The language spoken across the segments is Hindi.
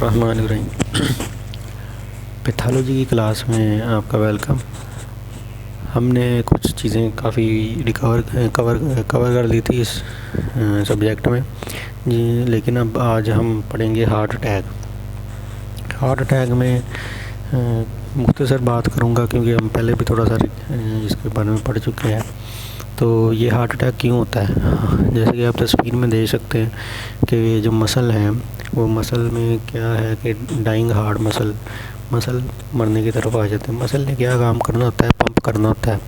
रहमान रहीम। पैथोलॉजी की क्लास में आपका वेलकम। हमने कुछ चीज़ें काफ़ी कवर कर ली थी इस सब्जेक्ट में जी, लेकिन अब आज हम पढ़ेंगे हार्ट अटैक में मुख्तसर बात करूंगा क्योंकि हम पहले भी थोड़ा सा इसके बारे में पढ़ चुके हैं। तो ये हार्ट अटैक क्यों होता है, जैसे कि आप तस्वीर में देख सकते हैं कि ये जो मसल हैं वो मसल में क्या है कि डाइंग हार्ट मसल मरने की तरफ आ जाते हैं। मसल ने क्या काम करना होता है, पंप करना होता है।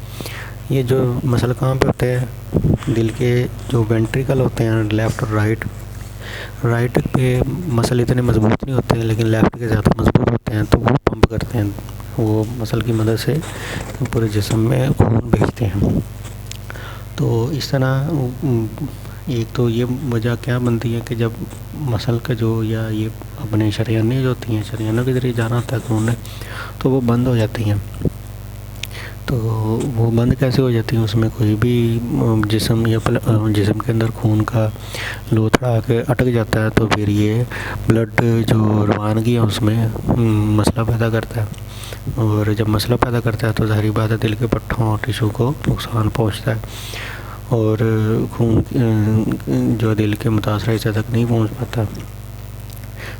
ये जो मसल कहाँ पे होते हैं, दिल के जो वेंट्रिकल होते हैं लेफ़्ट और राइट पे मसल इतने मजबूत नहीं होते हैं, लेकिन लेफ़्ट के ज़्यादा मजबूत होते हैं, तो वो पंप करते हैं। वो मसल की मदद से पूरे जिस्म में खून भेजते हैं। तो इस तरह एक तो ये वजह क्या बनती है कि जब मसल का जो या ये अपने शरीयानें जो होती हैं, शरीयानों के ज़रिए जाना होता है खून, तो वो बंद हो जाती हैं। तो वो बंद कैसे हो जाती है, उसमें कोई भी जिस्म या जिस्म के अंदर खून का लोथड़ा आके अटक जाता है, तो फिर ये ब्लड जो रवानगी है उसमें मसला पैदा करता है। और जब मसला पैदा करता है तो ज़ाहिर बात है दिल के पट्टों और टिश्यू को नुकसान पहुंचता है और खून जो दिल के मुतासरा हिस्से तक नहीं पहुंच पाता।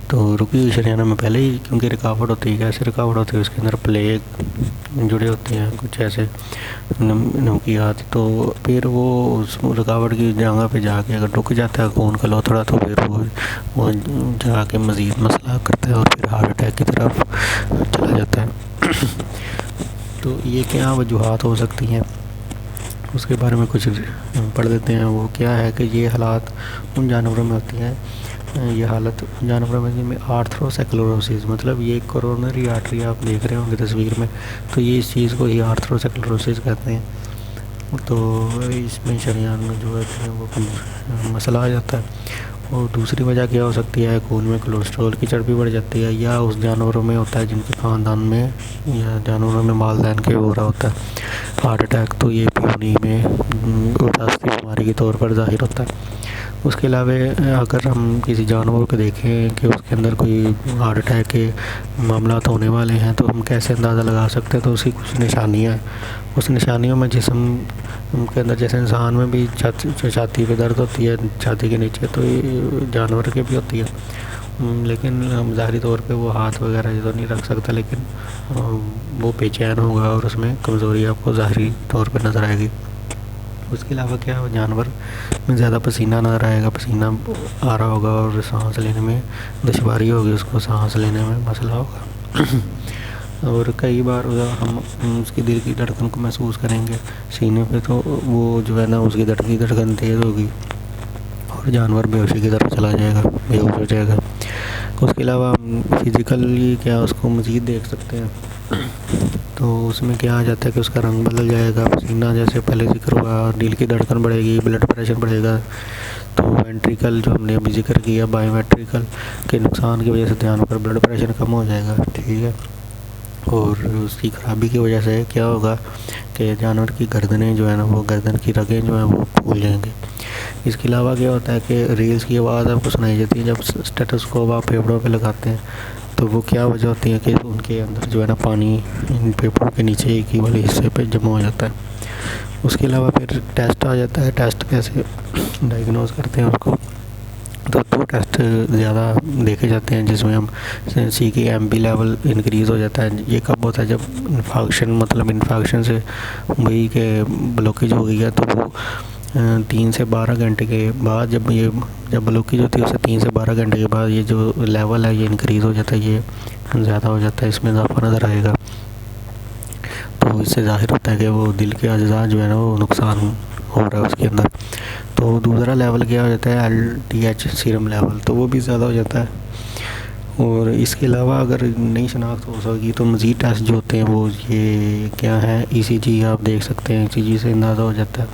तो रुकी हुई शरीयाना में पहले ही क्योंकि रुकावट होती है, कैसे रुकावट होती है, उसके अंदर प्लेग जुड़े होते हैं कुछ ऐसे नमकियात। तो फिर वो उस रुकावट की जगह पे जाके अगर रुक जाता है खून का लोथड़ा, तो फिर वो जाके मज़ीद मसला करता है और फिर हार्ट अटैक की तरफ चला जाता है। तो ये क्या वजूहात हो सकती हैं, उसके बारे में कुछ पढ़ देते हैं। वो क्या है कि ये हालात उन जानवरों में होती हैं, ये हालत जानवरों में जिनमें आर्थ्रोस्क्लेरोसिस, मतलब ये कोरोनरी आर्टरी आप देख रहे होंगे तस्वीर में, तो ये इस चीज़ को ही आर्थ्रोस्क्लेरोसिस कहते हैं। तो इसमें शरीयान में जो है वो मसला आ जाता है। और दूसरी वजह क्या हो सकती है, खून में कोलेस्ट्रॉल की चर्बी बढ़ जाती है, या उस जानवरों में होता है जिनके ख़ानदान में या जानवरों में मालदान के हो रहा होता है हार्ट अटैक, तो ये भी उन्हीं में विरासती बीमारी के तौर पर ज़ाहिर होता है। उसके अलावा अगर हम किसी जानवर को देखें कि उसके अंदर कोई हार्ट अटैक के मामला होने वाले हैं, तो हम कैसे अंदाज़ा लगा सकते हैं। तो उसकी कुछ निशानियाँ हैं, उस निशानियों में जिस्म के अंदर जैसे इंसान में भी छाती पे दर्द होती है छाती के नीचे, तो ये जानवर के भी होती है। लेकिन हम ज़ाहरी तौर पे वो हाथ वगैरह ये तो नहीं रख सकता, लेकिन वो बेचैन होगा और उसमें कमज़ोरी आपको ज़ाहरी तौर पे नज़र आएगी। उसके अलावा क्या जानवर में ज़्यादा पसीना नज़र आएगा, पसीना आ रहा होगा और सांस लेने में दुश्वारी होगी, उसको सांस लेने में मसला होगा। और कई बार हम उसकी दिल की धड़कन को महसूस करेंगे सीने पे, तो वो जो है ना उसकी धड़कन तेज़ होगी और जानवर बेहोशी की तरफ चला जाएगा, बेहोश हो जाएगा। उसके अलावा फिज़िकली क्या उसको मज़ीद देख सकते हैं, तो उसमें क्या आ जाता है कि उसका रंग बदल जाएगा, पसीना जैसे पहले जिक्र हुआ, दिल की धड़कन बढ़ेगी, ब्लड प्रेशर बढ़ेगा। तो वेंट्रिकल जो हमने अभी जिक्र किया बायोवेंट्रिकल के नुकसान की वजह से जानवर ब्लड प्रेशर कम हो जाएगा, ठीक है। और उसकी ख़राबी की वजह से क्या होगा कि जानवर की गर्दनें जो है ना, वो गर्दन की रगें जो हैं वो फूल जाएंगी। इसके अलावा क्या होता है कि रील्स की आवाज़ आपको सुनाई देती है जब स्टेथोस्कोप आप फेफड़ों पे लगाते हैं, तो वो क्या वजह होती है कि उनके अंदर जो है ना पानी इन फेफड़ों के नीचे एक ही वाले हिस्से पे जमा हो जाता है। उसके अलावा फिर टेस्ट आ जाता है, टेस्ट कैसे डायग्नोज करते हैं उसको, तो दो टेस्ट ज़्यादा देखे जाते हैं जिसमें हम CK-MP लेवल इंक्रीज़ हो जाता है। ये कब होता है, जब इन्फेक्शन से वही के ब्लॉकेज हो गई है, तो वो 3 से 12 घंटे के बाद जब ब्लॉकेज होती है उससे 3 से 12 घंटे के बाद ये जो लेवल है ये इंक्रीज़ हो जाता है, ये ज़्यादा हो जाता है, इसमें इजाफा नज़र आएगा। तो इससे ज़ाहिर होता है कि वो दिल के अज़्ज़ा जो है ना वो नुकसान हो रहा है उसके अंदर। तो दूसरा लेवल क्या हो जाता है, LDH सीरम लेवल, तो वो भी ज़्यादा हो जाता है। और इसके अलावा अगर नहीं शनाख्त हो सकेगी तो मज़ीद टेस्ट जो होते हैं वो ये क्या है, ECG आप देख सकते हैं, ECG से अंदाज़ा हो जाता है।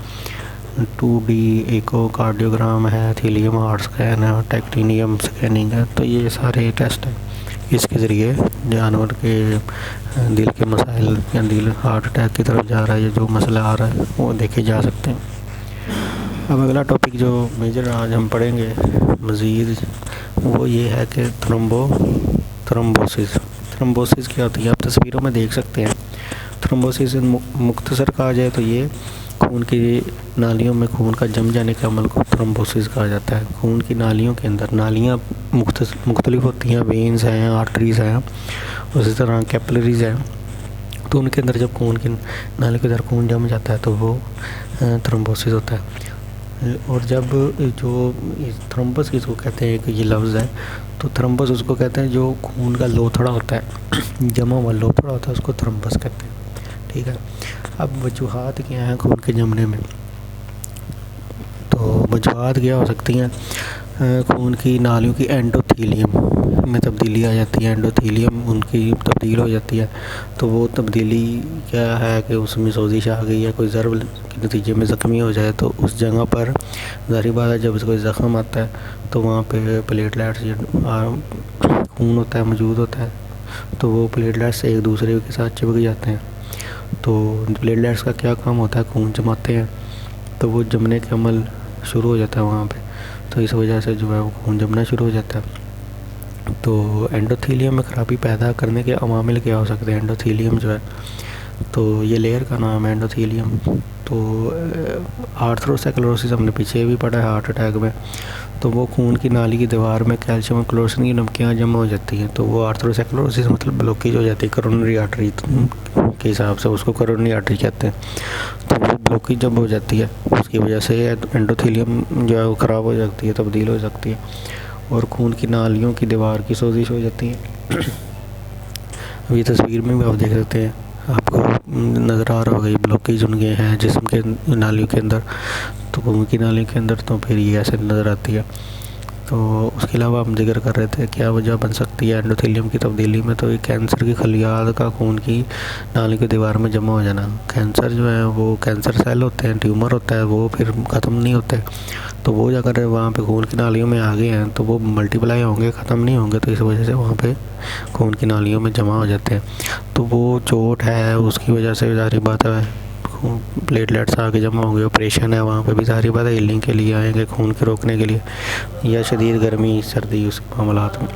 2D एको कार्डियोग्राम है, थीलियम हार्ट स्कैन है, टाइटेनियम स्कैनिंग है, तो ये सारे टेस्ट हैं, इसके ज़रिए जानवर के दिल के मसाइल या दिल हार्ट अटैक की तरफ जा रहा है या जो मसला आ रहा है वो देखे जा सकते हैं। अब अगला टॉपिक जो मेजर आज हम पढ़ेंगे मज़ीद, वो ये है कि थ्रोम्बो थ्रोम्बोसिस। थ्रोम्बोसिस क्या होती है आप तस्वीरों में देख सकते हैं। थ्रोम्बोसिस मुख्तसर कहा जाए तो ये खून की नालियों में खून का जम जाने के अमल को थ्रोम्बोसिस कहा जाता है। खून की नालियों के अंदर नालियाँ मुख्तलिफ होती हैं, वेन्स हैं, आर्टरीज़ हैं, उसी तरह कैपिलरीज़ हैं। तो उनके अंदर जब खून की नाली के अंदर खून जम जाता है तो वो थ्रोम्बोसिस होता है। और जब जो थ्रोम्बस किसको कहते हैं कि ये लफ्ज़ है, तो थ्रोम्बस उसको कहते हैं जो खून का लोथड़ा होता है, जमा हुआ लोथड़ा होता है, उसको थ्रोम्बस कहते हैं। ठीक है। अब वजूहात क्या हैं खून के जमने में? तो वजूहात क्या हो सकती हैं? खून की नालियों की एंडोथीलियम में तब्दीली आ जाती है, एंडोथीलियम उनकी तब्दील हो जाती है। तो वो तब्दीली क्या है कि उसमें सोजिश आ गई या कोई ज़र्ब के नतीजे में ज़ख्मी हो जाए तो उस जगह पर ज़ाहिर बात है जब कोई ज़ख्म आता है तो वहाँ पे प्लेटलेट्स खून होता है, मौजूद होता है, तो वो प्लेटलेट्स एक दूसरे के साथ चिपक जाते हैं। तो प्लेटलेट्स का क्या काम होता है? खून जमाते हैं, तो वो जमने का अमल शुरू हो जाता है वहाँ पे। तो इस वजह से जो है वो खून जमना शुरू हो जाता है। तो एंडोथीलियम में ख़राबी पैदा करने के अवामिल क्या हो सकते हैं? एंडोथीलियम जो है, तो ये लेयर का नाम है एंडोथीलियम। तो आर्थरोस्क्लेरोसिस हमने पीछे भी पढ़ा है हार्ट अटैक में। तो वो खून की नाली की दीवार में कैल्शियम और क्लोरोसिन की नमकियाँ जमा हो जाती हैं, तो वो आर्थरोस्क्लेरोसिस मतलब ब्लॉकेज हो जाती है करोनरी आर्टरी के हिसाब से, उसको करोनरी आर्टरी कहते हैं। तो वो ब्लॉकेज जब हो जाती है उसकी वजह से एंडोथीलियम जो है वो ख़राब हो जाती है, तब्दील हो सकती है, और खून की नालियों की दीवार की सोजिश हो जाती है। अब ये तस्वीर में भी आप देख सकते हैं, आपको नज़र आ रहा होगा ये ब्लॉकेज उनके हैं जिस्म के नालियों के अंदर, तो खून की नालियों के अंदर, तो फिर ये ऐसे नज़र आती है। तो उसके अलावा हम जिक्र कर रहे थे क्या वजह बन सकती है एंडोथेलियम की तब्दीली में? तो ये कैंसर की खलियात का खून की नाली की दीवार में जमा हो जाना। कैंसर जो है वो कैंसर सेल होते हैं, ट्यूमर होता है, वो फिर ख़त्म नहीं होते। तो वो जाकर वहाँ पे खून की नालियों में आ गए हैं तो वो मल्टीप्लाई होंगे, ख़त्म नहीं होंगे, तो इस वजह से वहाँ पे खून की नालियों में जमा हो जाते हैं। तो वो चोट है उसकी वजह से ज़ाहिर बात है प्लेटलेट्स आके जमा होंगे, ऑपरेशन है वहाँ पे भी ज़ाहिर बात है हीलिंग के लिए आएंगे, खून के रोकने के लिए, या शदीद गर्मी सर्दी उस मामलात में।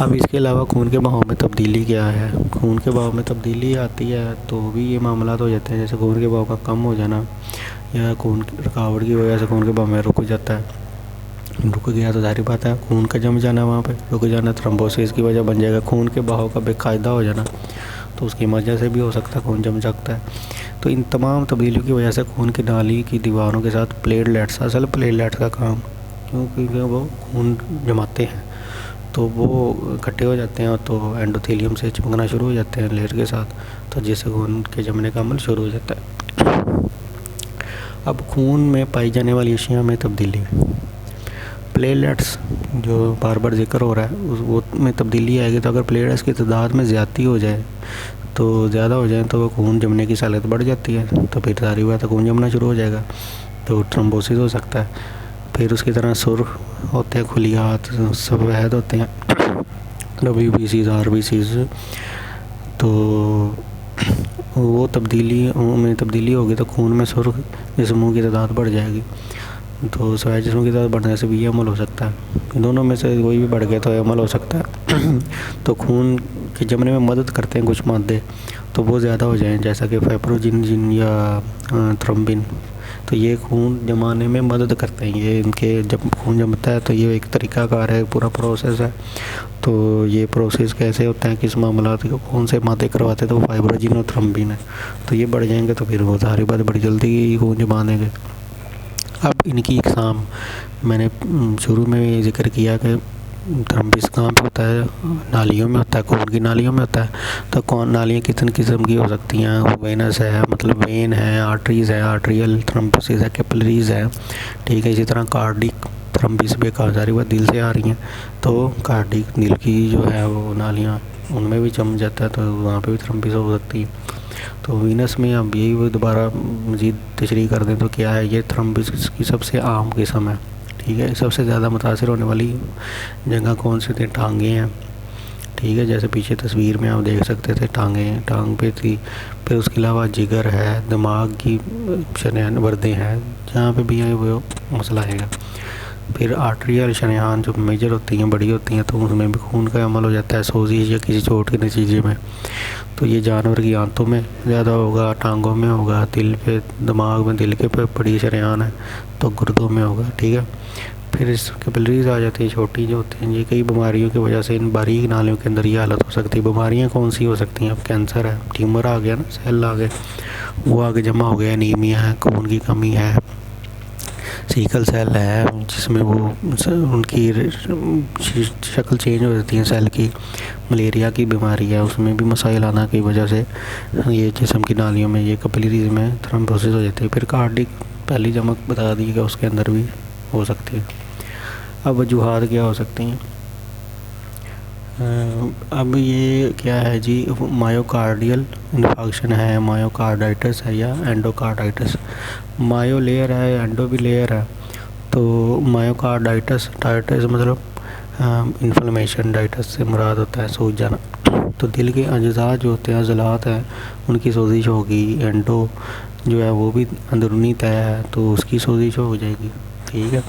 अब इसके अलावा खून के बहाव में तब्दीली क्या है? खून के बहाव में तब्दीली आती है तो भी ये मामलात हो जाते हैं, जैसे खून के बहाव का कम हो जाना या खून की रुकावट की वजह से खून के बहाव में रुक जाता है। रुक गया तो ज़ाहिर बात है खून का जम जाना, वहाँ पे रुक जाना थ्रोम्बोसिस की वजह बन जाएगा। खून के बहाव का बेकायदा हो जाना तो उसकी वजह से भी हो सकता है खून जम सकता है। तो इन तमाम तब्दीलियों की वजह से खून की नाली की दीवारों के साथ प्लेटलेट्स, असल प्लेटलेट्स का काम, क्योंकि वो खून जमाते हैं तो वो इकट्ठे हो जाते हैं तो एंडोथेलियम से चिपकना शुरू हो जाते हैं लेयर के साथ, तो जिससे खून के जमने का अमल शुरू हो जाता है। अब खून में पाई जाने वाली अशिया में तब्दीली, प्लेटलेट्स जो बार बार जिक्र हो रहा है वो में तब्दीली आएगी। तो अगर प्लेटलेट्स की तादाद में ज़्यादती हो जाए तो ज़्यादा हो जाए तो खून जमने की सालत बढ़ जाती है, तो फिर सारी बात खून जमना शुरू हो जाएगा, तो थ्रोम्बोसिस हो सकता है। फिर उसकी तरह सुर होते हैं, खुलियात, सफ़ेद होते हैं, WBCs, RBCs, तो वो तब्दीली होगी तो खून में सुर्ख जिस्मों की तादाद बढ़ जाएगी। तो सफ़ेद जिस्मों की तादाद बढ़ने से भी ये अमल हो सकता है, दोनों में से कोई भी बढ़ गया तो अमल हो सकता है। तो खून के जमने में मदद करते हैं कुछ मादे, तो वो ज़्यादा हो जाएं जैसा कि फाइब्रोजिन या थ्रोम्बिन, तो ये खून जमाने में मदद करते हैं। ये इनके जब खून जमता है तो ये एक तरीक़ाकार है, पूरा प्रोसेस है। तो ये प्रोसेस कैसे होता है, किस मामलात को कौन से मादे करवाते हैं, तो वो फाइब्रोजिन और थ्रोम्बिन है। तो ये बढ़ जाएंगे तो फिर वो सारी बात बड़ी जल्दी खून जमा देंगे। अब इनकी इकसाम मैंने शुरू में जिक्र किया कि थ्रोम्बिस कहाँ पे होता है? नालियों में होता है, खून की नालियों में होता है। तो कौन नालियाँ कितने किस्म की हो सकती हैं? वेनस है, मतलब वेन है, आर्टरीज़ है, आर्ट्रियल थ्रोम्बोसिस है, कैपिलरीज़ है, ठीक है। इसी तरह कार्डिक थ्रोम्बिस भी सारी बात दिल से आ रही हैं, तो कार्डिक दिल की जो है वो नालियाँ उनमें भी जम जाता है, तो वहाँ पे भी थ्रोम्बिस हो सकती है। तो वीनस में अब यही वो दोबारा मज़ीद तशरीह कर दें तो क्या है, ये थ्रोम्बिस की सबसे आम किस्म है, ठीक है। सबसे ज़्यादा मुतासिर होने वाली जगह कौन सी थी? टांगें हैं, ठीक है, जैसे पीछे तस्वीर में आप देख सकते थे टांगें, टांग पे थी। फिर उसके अलावा जिगर है, दिमाग की शरेयान वर्दें हैं, जहाँ पे भी है वो मसला आएगा। फिर आर्टरियल शरेआन जो मेजर होती हैं, बड़ी होती हैं, तो उसमें भी खून का अमल हो जाता है सोजिश या किसी चोट के नतीजे में। तो ये जानवर की आंतों में ज़्यादा होगा, टांगों में होगा, दिल पे, दिमाग में, दिल के पे बड़ी शरेआन है तो गुर्दों में होगा, ठीक है। फिर इस कैपिलरीज आ जाती है छोटी जो होती हैं। ये कई बीमारियों की वजह से इन बारीक नालियों के अंदर ये हालत हो सकती है। बीमारियाँ कौन सी हो सकती हैं? अब कैंसर है, ट्यूमर आ गया ना, सेल आ गए, वो आगे जमा हो गया, एनीमिया है, खून की कमी है, सीकल सेल है जिसमें वो उनकी शक्ल चेंज हो जाती है सेल की। मलेरिया की बीमारी है, उसमें भी मसाइल आना की वजह से ये जिस्म की नालियों में, ये कैपिलरीज में थ्रोम्बोसिस हो जाती है। फिर कार्डिक पहली चमक बता दी कि उसके अंदर भी हो सकती है। अब वजूहात क्या हो सकती हैं? अब ये क्या है जी, मायोकार्डियल इन्फेक्शन है, मायोकार्डाइटिस है या एंडोकार्डाइटिस। मायो लेयर है, एंडो भी लेयर है। तो मायोकार्डाइटिस, डाइटिस मतलब इन्फ्लेमेशन, डाइटिस से मुराद होता है सूज जाना। तो दिल के अज्जा जो होते हैं, अज़लात हैं, उनकी सोजिश होगी। एंडो जो है वो भी अंदरूनी तय है तो उसकी सोजिश हो जाएगी, ठीक है।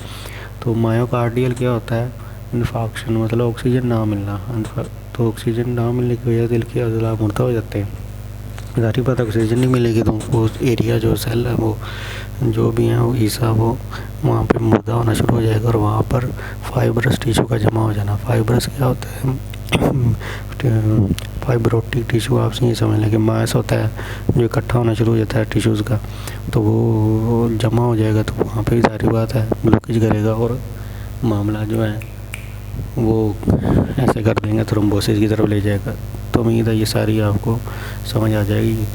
तो मायोकार्डियल क्या होता है? इन्फेक्शन मतलब ऑक्सीजन ना मिलना। तो ऑक्सीजन ना मिलने की वजह से दिल के अज़ला मुर्दा हो जाते हैं। ज़ाहिर बात, ऑक्सीजन नहीं मिलेगी तो वो एरिया जो सेल है, वो जो भी है वो हिस्सा, वो वहाँ पे मुर्दा होना शुरू हो जाएगा और वहाँ पर फाइब्रस टिश्यू का जमा हो जाना। फाइब्रस क्या होता है? फाइब्रोटिक टिश्यू आप ये समझ लें कि मांस होता है जो इकट्ठा होना शुरू हो जाता है टिश्यूज़ का, तो वो जमा हो जाएगा। तो वहाँ पे ज़ाहिर बात है ब्लॉकेज करेगा और मामला जो है वो ऐसे कर देंगे, थ्रोम्बोसिस की तरफ ले जाएगा। तो उम्मीद है ये सारी आपको समझ आ जाएगी।